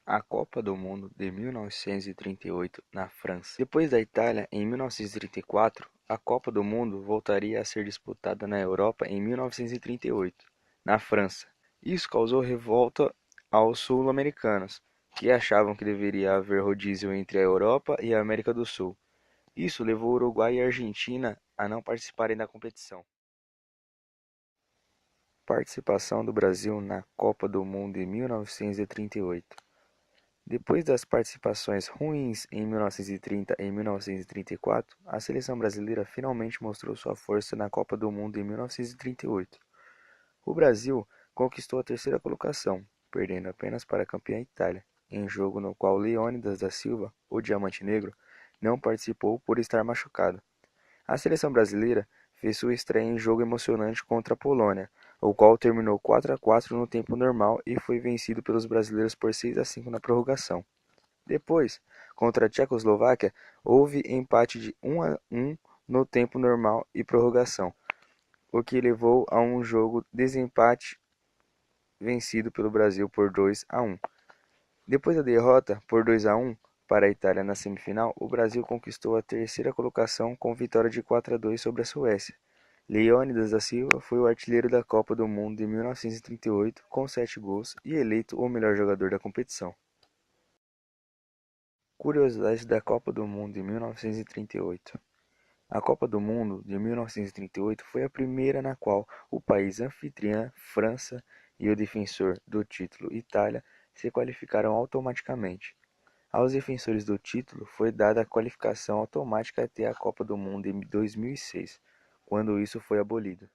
A Copa do Mundo de 1938 na França. Depois da Itália, em 1934, a Copa do Mundo voltaria a ser disputada na Europa em 1938, na França. Isso causou revolta aos sul-americanos, que achavam que deveria haver rodízio entre a Europa e a América do Sul. Isso levou o Uruguai e a Argentina a não participarem da competição. Participação do Brasil na Copa do Mundo em 1938. Depois das participações ruins em 1930 e 1934, a seleção brasileira finalmente mostrou sua força na Copa do Mundo em 1938. O Brasil conquistou a terceira colocação, perdendo apenas para a campeã Itália, em jogo no qual Leônidas da Silva, o Diamante Negro, não participou por estar machucado. A seleção brasileira fez sua estreia em jogo emocionante contra a Polônia, o qual terminou 4-4 no tempo normal e foi vencido pelos brasileiros por 6-5 na prorrogação. Depois, contra a Tchecoslováquia, houve empate de 1-1 no tempo normal e prorrogação, o que levou a um jogo desempate vencido pelo Brasil por 2-1. Depois da derrota por 2-1 para a Itália na semifinal, o Brasil conquistou a terceira colocação com vitória de 4-2 sobre a Suécia. Leônidas da Silva foi o artilheiro da Copa do Mundo de 1938 com 7 gols e eleito o melhor jogador da competição. Curiosidades da Copa do Mundo de 1938. A Copa do Mundo de 1938 foi a primeira na qual o país anfitriã, França, e o defensor do título, Itália, se qualificaram automaticamente. Aos defensores do título foi dada a qualificação automática até a Copa do Mundo em 2006, quando isso foi abolido.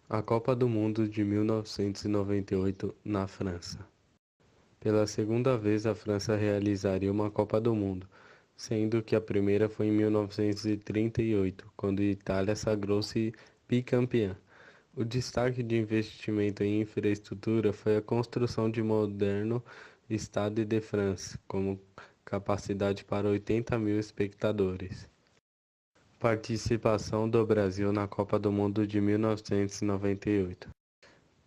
A Copa do Mundo de 1998 na França. Pela segunda vez, a França realizaria uma Copa do Mundo, sendo que a primeira foi em 1938, quando a Itália sagrou-se bicampeã. O destaque de investimento em infraestrutura foi a construção de moderno Stade de France, com capacidade para 80 mil espectadores. Participação do Brasil na Copa do Mundo de 1998.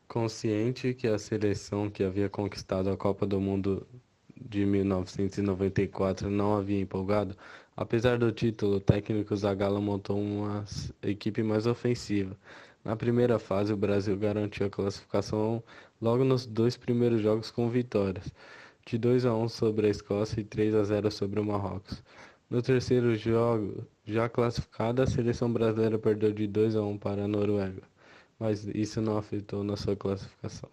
Consciente que a seleção que havia conquistado a Copa do Mundo de 1994 não havia empolgado, apesar do título, o técnico Zagallo montou uma equipe mais ofensiva. Na primeira fase, o Brasil garantiu a classificação logo nos dois primeiros jogos com vitórias, de 2-1 sobre a Escócia e 3-0 sobre o Marrocos. No terceiro jogo, já classificada, a seleção brasileira perdeu de 2-1 para a Noruega, mas isso não afetou na sua classificação.